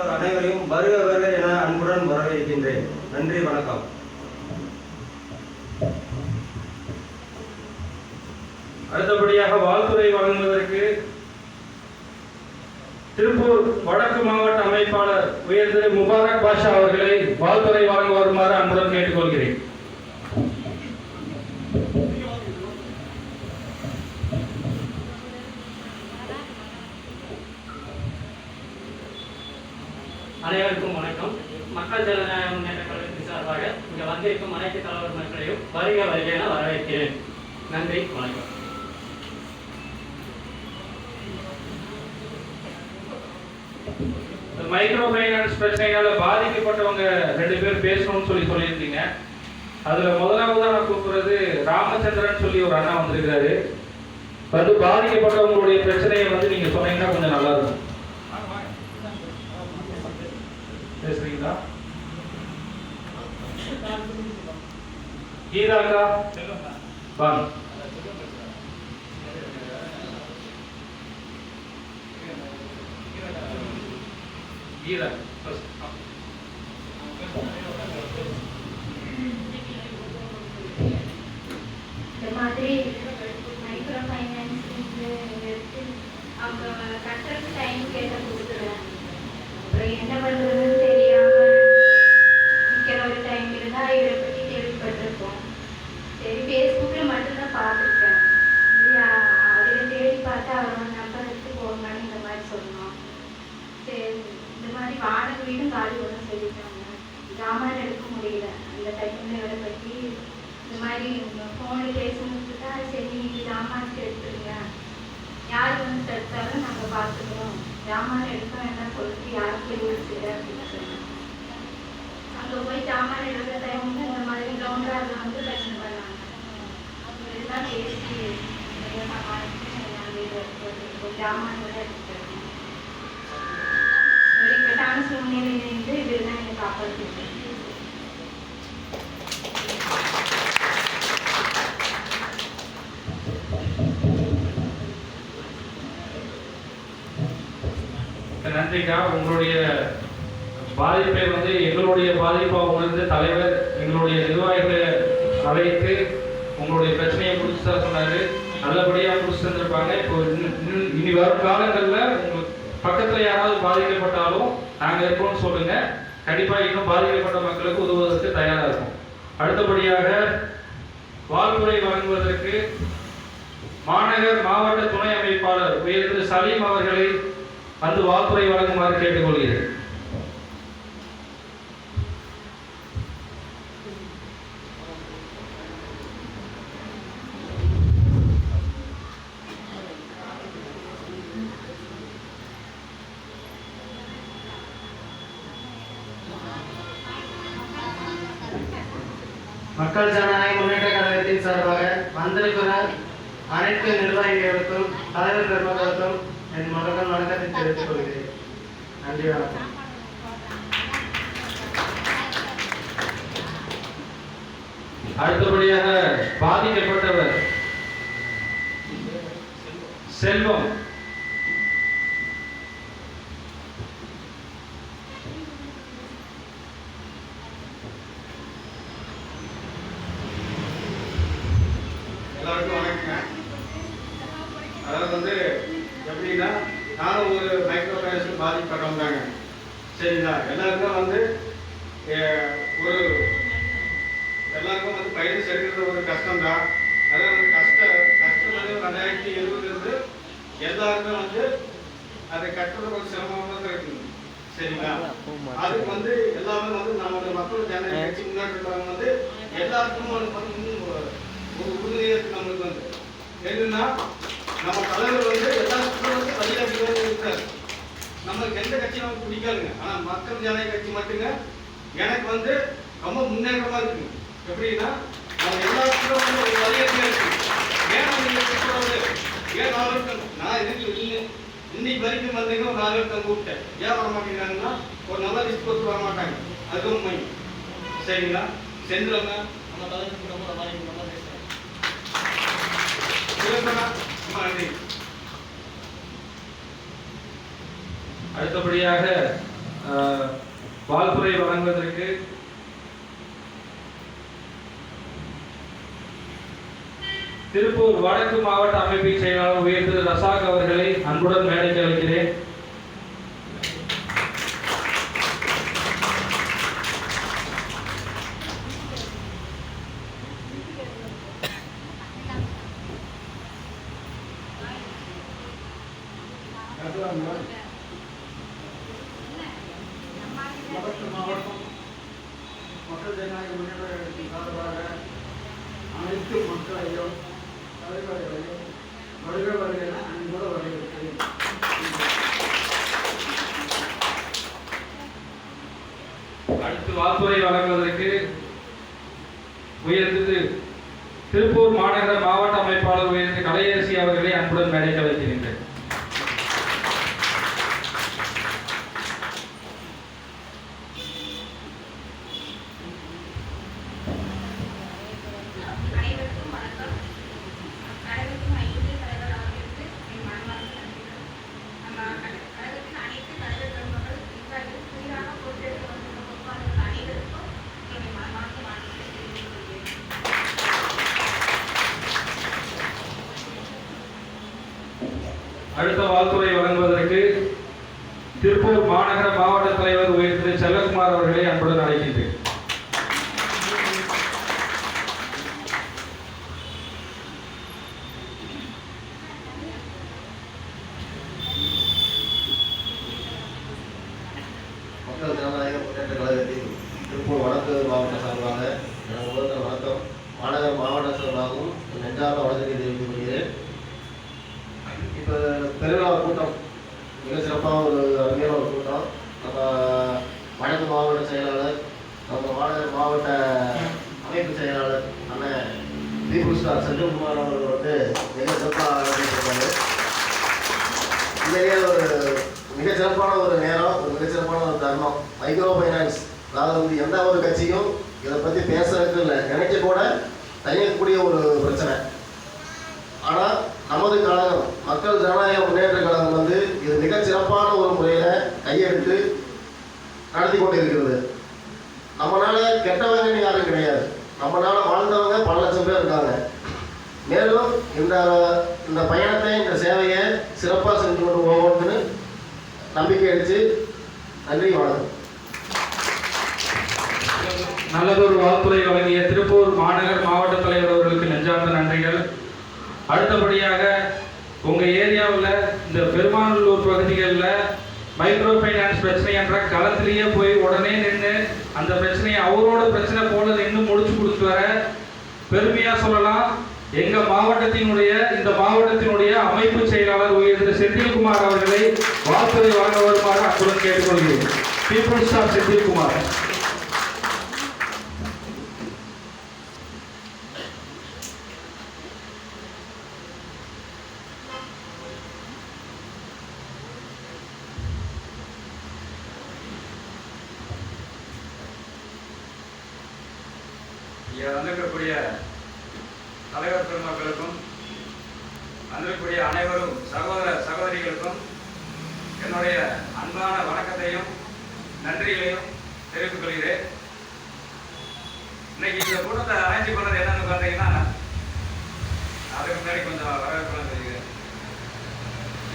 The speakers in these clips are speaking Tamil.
அனைவரையும் வருக வருக என அன்புடன் வரவேற்கின்றேன். நன்றி, வணக்கம். அடுத்தபடியாக வாழ்த்துறை வழங்குவதற்கு திருப்பூர் வடக்கு மாவட்ட அமைப்பாளர் உயர் திரு முபாரக் பாஷா அவர்களை வாழ்த்துறை வழங்க வருமாறு அன்புடன் கேட்டுக்கொள்கிறேன். அனைவருக்கும் வணக்கம். மக்கள் ஜனநாயக முன்னேற்ற கழகத்தின் சார்பாக இங்க வந்திருக்கும் அனைத்து தலைவர் மக்களையும் வருக வருக என வரவேற்கிறேன். நன்றி, வணக்கம். மைக்ரோ ஃபைனான்ஸ் பிரச்சனையால பாதிக்கப்பட்டவங்க 2 பேர் பேசணும்னு சொல்லியிருந்தீங்க. அதுல முதலாவதா நான் கூப்பிடுறது ராமச்சந்திரன் சொல்லி ஒரு அண்ணா வந்திருக்காரு. வந்து பாதிக்கப்பட்டவங்களுடைய பிரச்சனையை வந்து நீங்க சொன்னீங்கன்னா கொஞ்சம் நல்லா இருக்கும். பேசுறீங்களா? கீதாக்கா வாங்க. கீதா இந்த மாதிரி மைக்ரோ ஃபைனான்ஸ் எடுத்து அவங்க கட்டுறதுக்கு டைம் கேட்ட கொடுத்துருவேன். அப்புறம் என்ன பண்ணுறதுன்னு தெரியாம நிற்கிற ஒரு டைம் இருந்தால் இதை பற்றி கேள்விப்பட்டிருக்கோம். சரி, ஃபேஸ்புக்கில் மட்டும்தான் பார்த்துருக்கேன். அதில் தேடி பார்த்து அவரோட நம்பர் எடுத்து போகணும்னு இந்த மாதிரி சொன்னோம். சரி, இந்த மாதிரி வாடகை வீடும் காலி ஒன்றும் சொல்லிட்டாங்க. ஜாமான் எடுக்க முடியல அந்த டைமில் இவரை பற்றி இந்த மாதிரி ஃபோனில் பேசணும்னு தான். சரி, நீங்கள் ஜாமானுக்கு எடுத்துருங்க, யார் வந்து தடுத்தாலும் நாங்கள் பார்த்துக்கிறோம், ஜாமான் எடுக்க வேண்டாம் சொல்லிட்டு யாருக்கு யோசிச்சு அப்படின்னு சொன்னோம். அங்கே போய் ஜாமான் எடுக்கிற டைமுக்கு இந்த மாதிரி கிரவுண்டாரில் வந்து பிரச்சனை பண்ணாங்க. இதெல்லாம் பேசி நாங்கள் ஜாமான் கூட எடுத்துருக்கோம். ஒரு இக்கட்டான சூழ்நிலையிலிருந்து இதெல்லாம் என்னை காப்பாற்றிட்டு. நன்றிக்கா. உங்களுடைய பாதிப்பை வந்து எங்களுடைய பாதிப்பாக உணர்ந்து தலைவர் எங்களுடைய நிர்வாகிகளை அழைத்து உங்களுடைய பிரச்சனையை முடிச்சு தர சொன்னாரு. நல்லபடியாக முடிச்சு தந்திருப்பாங்க. இப்போ இனி வரும் காலங்களில் உங்களுக்கு பக்கத்தில் யாராவது பாதிக்கப்பட்டாலும் நாங்கள் இருக்கோம்னு சொல்லுங்க. கண்டிப்பாக இன்னும் பாதிக்கப்பட்ட மக்களுக்கு உதவுவதற்கு தயாராக இருக்கும். அடுத்தபடியாக வாழ்த்துறை வழங்குவதற்கு மாநகர் மாவட்ட துணை அமைப்பாளர் உயர் திரு சலீம் அவர்களை வந்து வாழ்த்துறை வழங்குமாறு கேட்டுக்கொள்கிறேன். மக்கள் ஜனநாயக முன்னேற்ற கழகத்தின் சார்பாக வந்திருக்கிற அனைத்து நிர்வாகிகளுக்கும் தலைவர் பெருமக்களுக்கும் என் மகன் வணக்கத்தை தெரிவித்துக் கொள்கிறேன். நன்றி, வணக்கம். அடுத்தபடியாக பாதிக்கப்பட்டவர் செல்வம். எல்லாருக்கும் வணக்கங்க. அதாவது வந்து எப்படின்னா, நானும் ஒரு மைக்ரோ ஃபைனான்ஸ் பாதிக்கப்பட்டவங்க தாங்க. சரிங்களா? எல்லாருக்கும் வந்து ஒரு எல்லாருக்கும் வந்து பயிர் சேர்க்கிறது ஒரு கஷ்டம் தான். அதாவது வந்து கஷ்டம் வந்து 2020 எல்லாருமே வந்து அதை கட்டுறது ஒரு சிரமமாக தான் இருக்குங்க. சரிங்களா? அதுக்கு வந்து எல்லாமே வந்து நம்மளோட மக்கள் ஜனநாயக கட்சி முன்னாடி வந்து எல்லாருக்கும் ஒரு உறுதியாக நம்மளுக்கு வந்து என்னன்னா, நம்ம தலைவர் வந்து எல்லா வந்து வழிகாட்டுதான் இருக்காரு. நம்மளுக்கு எந்த கட்சி நமக்கு பிடிக்காதுங்க. ஆனால் மக்கள் ஜனநாயக கட்சி மட்டுங்க எனக்கு வந்து ரொம்ப முன்னேற்றமாக இருக்குங்க. எப்படின்னா, நம்ம எல்லாத்துக்கும் வந்து ஒரு வழிகாட்டியாக இருக்கு. ஏன் நீங்கள் கூப்பிடாது? ஏன் 4 வருஷம் நான் இதுக்கு இன்னைக்கு வரைக்கும் வந்தீங்கன்னா ஒரு 4 வருஷம் கூப்பிட்டேன். ஏன் வர மாட்டேங்கிறாங்கன்னா, ஒரு நல்ல லிஸ்ட் கொடுத்து வர மாட்டாங்க. அது உண்மை. சரிங்களா? செஞ்சிருங்க. நம்ம தலைவர் ரொம்ப நல்லா பேசுகிறேன். அடுத்தபடியாக வாழ்த்துறை வழங்குவதற்கு திருப்பூர் வடக்கு மாவட்ட அமைப்பின் செயலாளர் உயர் திரு ரசாக் அவர்களை அன்புடன் மேடைக்கு அழைக்கிறேன். மாவட்டம் மக்கள் ஜனநாயக முன்னேற்ற கழகத்தின் சார்பாக அனைத்து மக்களையும் தலைவர்களையும் வருக என அன்போடு வரவேற்கிறேன். அடுத்து வாழ்த்துறை வழங்குவதற்கு உயர்ந்தது திருப்பூர் மாநகர மாவட்ட அமைப்பாளர் உயர்ந்த கலையரசி அவர்களை அன்புடன் மேடைக்கு அழைக்கின்றேன். அனைவருக்கும் வணக்கம். கழகத்தின் ஐந்து தலைவர் அவர்களுக்கு என் மனமார்ந்த நன்றிகள். நம்ம கழகத்தின் அனைத்து தலைவர் பெருமக்கள் நிர்வாகிகள் புதிதாக பொறுப்பேற்று வந்துள்ள பொறுப்பாளர்கள் அனைவருக்கும் என்னுடைய மனமார்ந்த வாழ்த்துக்களை தெரிவித்துக் கொள்கிறேன். அடுத்த வாழ்த்துறை வழங்குவதற்கு திருப்பூர் மாநகர மாவட்ட தலைவர் உயர் திரு செல்லகுமார் அவர்களை அன்புடன் அழைக்கின்றேன். மக்கள் ஜனநாயக முன்னேற்ற கழகத்தின் திருப்பூர் வடக்கு மாவட்ட சார்பாக எனக்கு முதல் வணக்கம். மாநகர மாவட்ட சார்பாகவும் நெஞ்சார்ந்த வணக்கத்தை தெரிவித்துக் கொள்கிறேன். இப்போ பெருவிழா கூட்டம் மிக சிறப்பான ஒரு அருமையான ஒரு கூட்டம். நம்ம வடக்கு மாவட்ட செயலாளர், நம்ம மாநகர மாவட்ட அமைப்பு செயலாளர் அண்ணன் பீப்புள் ஸ்டார் செந்தில்குமார் அவர்கள் வந்து மிக சிறப்பாக இருக்காங்க. இந்த ஒரு மிகச்சிறப்பான ஒரு நேரம், ஒரு மிகச்சிறப்பான ஒரு தருணம். மைக்ரோ ஃபைனான்ஸ், அதாவது வந்து எந்த ஒரு கட்சியும் இதை பற்றி பேசுறதுக்கு இல்லை, நினைக்க கூட தயங்கக்கூடிய ஒரு பிரச்சனை. ஆனால் நமது கழகம் மக்கள் ஜனநாயக முன்னேற்ற கழகம் வந்து இது மிகச்சிறப்பான ஒரு முறையில் கையெடுத்து நடத்தி கொண்டு இருக்கிறது. நம்மளால கெட்டவங்கன்னு யாரும் கிடையாது, நம்மளால வாழ்ந்தவங்க பல லட்சம் பேர் இருக்காங்க. மேலும் இந்த பயணத்தை, இந்த சேவையை சிறப்பாக செஞ்சு கொண்டு போகணும்னு நம்பிக்கை அடிச்சு நன்றி, வணக்கம். நல்லதொரு வாழ்த்துறை வழங்கிய திருப்பூர் மாநகர் மாவட்ட தலைவர் அவர்களுக்கு நெஞ்சார்ந்த நன்றிகள். அடுத்தபடியாக உங்க ஏரியாவில் இந்த பெருமாநல்லூர் பகுதிகளில் மைக்ரோ ஃபைனான்ஸ் பிரச்சனை என்ற களத்திலேயே போய் உடனே நின்று அந்த பிரச்சனையை அவரோட பிரச்சனை போல நின்று முடிச்சு கொடுத்து வர பெருமையா சொல்லலாம். எங்க மாவட்டத்தினுடைய இந்த மாவட்டத்தினுடைய அமைப்பு செயலாளர் உயர்ந்த செந்தில்குமார் அவர்களை வாழ்த்துறை வழங்க வருமாறு அன்புடன் கேட்டுக்கொள்கிறேன். People star Senthilkumar. இங்கே வந்திருக்கக்கூடிய தலைவர் பெருமக்களுக்கும் வந்திருக்கக்கூடிய அனைவரும் சகோதர சகோதரிகளுக்கும் என்னுடைய அன்பான வணக்கத்தையும் நன்றிகளையும் தெரிவித்துக் கொள்கிறேன். இன்னைக்கு இந்த கூட்டத்தை அரேஞ்ச் பண்ணது என்னன்னு பார்த்தீங்கன்னா, அதுக்கு முன்னாடி கொஞ்சம் வரவேற்கலாம் தெரியுது.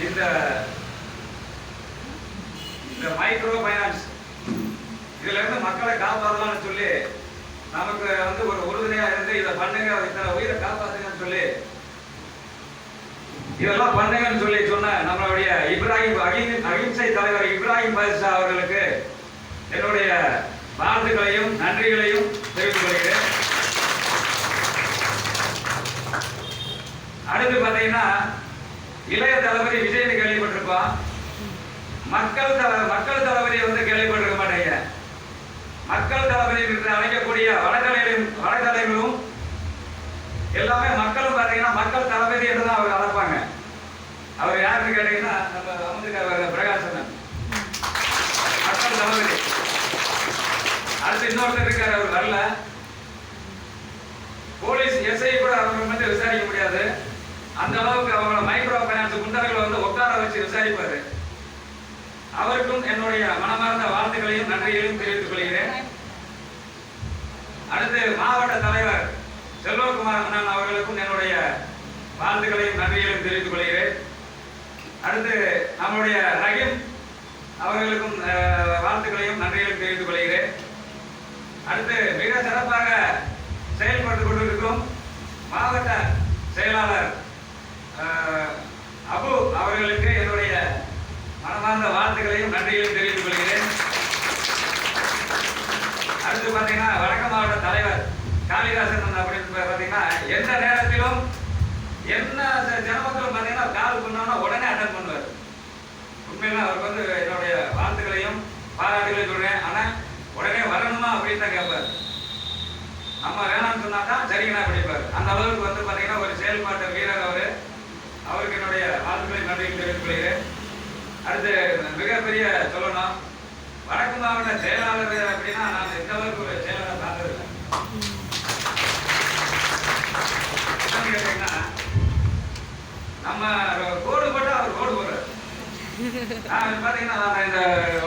இந்த மைக்ரோ ஃபைனான்ஸ் இதுல இருந்து மக்களை காப்பாற்றலாம்னு சொல்லி நமக்கு வந்து ஒரு உறுதுணையா இருந்து இதை பண்ணுங்க, இத்தனை உயிரை காப்பாத்துங்கன்னு சொல்லி இதெல்லாம் பண்ணுங்கன்னு சொல்லி சொன்ன நம்மளுடைய அகிம்சை தலைவர் இப்ராஹிம் பாதுஷா அவர்களுக்கு என்னுடைய வாழ்த்துக்களையும் நன்றிகளையும் தெரிவித்துக் கொள்கிறேன். அடுத்து பார்த்தீங்கன்னா, இளைய தளபதி விஜயன் கேள்விப்பட்டிருப்போம். மக்கள் தளபதி வந்து கேள்விப்பட்டிருக்க மாட்டேங்க. மக்கள் தளபதி என்று அழைக்கக்கூடிய வடதலைவர்களும் எல்லாமே மக்களும் பார்த்தீங்கன்னா மக்கள் தளபதி என்று தான் அவர் அழைப்பாங்க. அவர் யாருன்னு கேட்டீங்கன்னா, நம்ம அமர்ந்திருக்கார் பிரகாசன், மக்கள் தளபதி. அடுத்து இன்னொருத்தர் இருக்காரு, அவர் வரல. போலீஸ் எஸ்ஐ கூட அவங்க வந்து விசாரிக்க முடியாது, அந்த அளவுக்கு அவங்கள மைக்ரோ ஃபைனான்ஸ் குண்டர்களை வந்து உட்கார வச்சு விசாரிப்பாரு. அவருக்கும் என்னுடைய மனமார்ந்த வாழ்த்து நன்றிகளையும் தெரிவித்துக் கொள்கிறேன். அடுத்து மாவட்ட தலைவர் செல்வகுமார் அண்ணன் அவர்களுக்கும் என்னுடைய வாழ்த்துக்களையும் நன்றிகளையும் தெரிவித்துக் கொள்கிறேன். அடுத்து நம்முடைய ரஹீம் அவர்களுக்கும் வாழ்த்துக்களையும் நன்றிகளையும் தெரிவித்துக் கொள்கிறேன். அடுத்து மிக சிறப்பாக செயல்பட்டுக் கொண்டிருக்கும் மாவட்ட செயலாளர் அபு அவர்களுக்கு என்னுடைய மனமார்ந்த வாழ்த்துக்களையும் நன்றிகளையும் தெரிவித்துக் கொள்கிறேன். அடுத்து பார்த்தீங்கன்னா வடக்கு மாவட்ட தலைவர் காளிதாசன் அப்படின்னு பார்த்தீங்கன்னா எந்த நேரத்திலும் என்ன ஜனமக்களும் பார்த்தீங்கன்னா கால் பண்ணோம்னா உடனே அட்டன் பண்ணுவார். உண்மையில அவருக்கு வந்து என்னுடைய வாழ்த்துக்களையும் பாராட்டுகளையும் சொல்றேன். ஆனால் உடனே வரணுமா அப்படின்னு தான் கேட்பார். நம்ம வேணாம்னு சொன்னா தான் சரிங்கண்ணா படிப்பார். அந்த அளவுக்கு வந்து பார்த்தீங்கன்னா ஒரு செயல்பாட்டு வீரர் அவருக்கு என்னுடைய வாழ்த்துக்களையும் நன்றியும் தெரிவித்துக் கொள்கிறேன். அடுத்து மிகப்பெரிய சொல்லணும், வடக்கு மாவட்ட செயலாளர் அப்படின்னா நான் இந்த அளவுக்கு ஒரு செயலாளர் பார்த்ததில்லை. கேட்டீங்கன்னா நம்ம கோடு போட்டு அவர் கோடு போடுறாரு. நான் பார்த்தீங்கன்னா நான் இந்த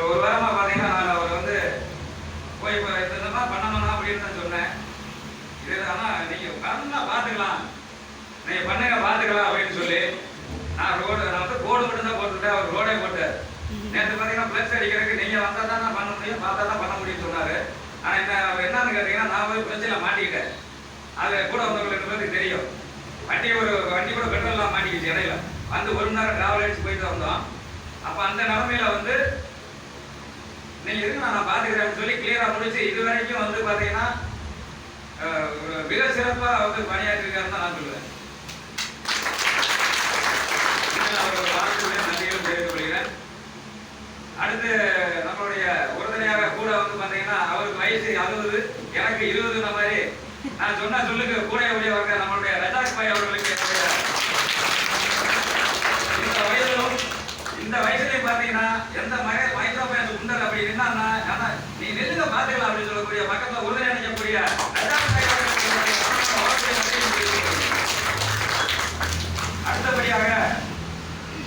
ஒரு வாரமா பார்த்தீங்கன்னா நான் அவர் வந்து போய் இந்த மாதிரி பண்ணணும் அப்படின்னு தான் சொன்னேன். இது ஆனால் நீங்கள் பண்ணா பார்த்துக்கலாம், நீங்கள் பண்ணுங்க பார்த்துக்கலாம் அப்படின்னு சொல்லி நான் வந்து கோடு மட்டும் தான் போட்டுவிட்டேன். அவர் ரோடே போட்டார். நேற்று பார்த்தீங்கன்னா பிளஸ் அடிக்கிறதுக்கு நீங்கள் வந்தால் தான் நான் பண்ண முடியும், பார்த்தா தான் பண்ண முடியும்னு சொன்னார். ஆனால் என்னன்னு கேட்டீங்கன்னா நான் போய் பிரச்சனை மாட்டிக்கிட்டேன். அது கூட வந்தவங்களுக்கு பேருக்கு தெரியும். வண்டி கூட பெட்ரோல்லாம் மாட்டிக்கிச்சு இடையில வந்து 1 மணி நேரம் டிராவல் அடிச்சு போயிட்டு வந்தோம். அப்போ அந்த நிலைமையில வந்து நீங்க இருக்கு நான் பார்த்துக்கிறேன்னு சொல்லி கிளியரா முடிச்சு இது வரைக்கும் வந்து பார்த்தீங்கன்னா மிக சிறப்பாக வந்து பணியாற்றிருக்காருன்னு தான் நான் சொல்லுவேன். அவரோட வாழ்த்துக்களை நன்றிகளும் தெரிவித்துக் கொள்கிறேன். அடுத்து நம்மளுடைய உறுதுணையாக கூட வந்து பார்த்தீங்கன்னா அவருக்கு வயசு 60 எனக்கு 20 மாதிரி நான் சொன்ன சொல்லுக்கு கூட உடையவர்கள் நம்மளுடைய ரஜாக் பாய் அவர்களுக்கு இந்த வயசுலயும் பாத்தீங்கன்னா எந்த மைக்ரோ ஃபைனான்ஸ் உண்டல் அப்படி இருந்தா நீ நெல்லுங்க பாத்துக்கலாம் அப்படின்னு சொல்லக்கூடிய பக்கத்துல உறுதுணை அளிக்கக்கூடிய ரஜாக் பாய் அடுத்தபடியாக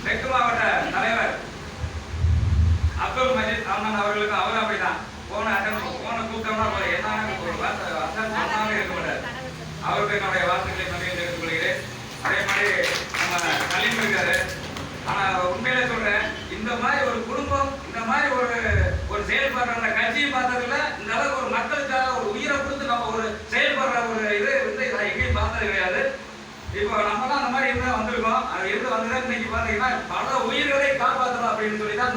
தெற்கு மாவட்ட தலைவர் அப்துல் மஜீத் அண்ணன் அவர்களுக்கும் அவரும் அப்படிதான் போன கூட்டம்னா என்ன ஒரு வார்த்தை இருக்க மாட்டார். அவருக்கு என்னுடைய வாழ்த்துக்களை நன்றியை தெரிவித்துக் கொள்கிறேன். அதே மாதிரி நம்ம கலீம் இருக்காரு. ஆனா உண்மையிலே சொல்றேன், இந்த மாதிரி ஒரு குடும்பம் இந்த மாதிரி ஒரு செயல்படுற கட்சியை பார்த்ததுல இந்த அளவுக்கு ஒரு மக்களுக்காக ஒரு உயிரை கொடுத்து நம்ம ஒரு செயல்படுற ஒரு இது வந்து நான் எங்கேயும் பார்த்தது கிடையாது. இப்போ நம்மலாம் அந்த மாதிரி இருந்தா வந்திருக்கோம். அது இருந்து வந்துதான் இன்னைக்கு பாத்தீங்கன்னா பல உயிர்களை காப்பாற்றணும் அப்படின்னு சொல்லி தான்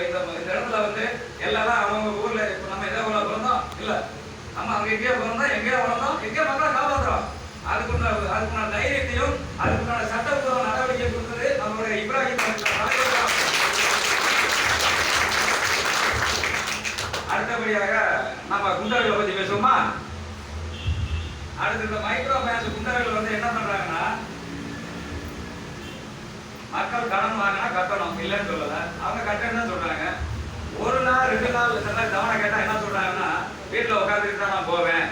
இந்த இடத்துல வந்து எல்லாரும் அவங்க ஊர்ல இப்போ நம்ம எதோ பிறந்தோம் இல்ல, நம்ம அங்க எங்கேயோ பிறந்தோம், எங்கேயோ வளர்ந்தோம், எங்கேயோ மக்களை காப்பாற்றுறோம். அதுக்குண்டான தைரியத்தையும் அதுக்குண்டான சட்டப்பூர்வ நடவடிக்கை கொடுத்தது நம்மளுடைய இப்ராஹிம். அடுத்தபடியாக நம்ம குண்டர்களை பத்தி பேசுவோமா? அடுத்து இந்த மைக்ரோ ஃபைனான்ஸ் குண்டர்கள் வந்து என்ன பண்றாங்கன்னா மக்கள் கடன் வாங்கினா கட்டணும் இல்லைன்னு சொல்லல, அவங்க கட்டணும் தான் சொல்றாங்க. 1 நாள் 2 நாள் தவணை கேட்டா என்ன சொல்றாங்கன்னா வீட்டுல உட்காந்துட்டு தான் நான் போவேன்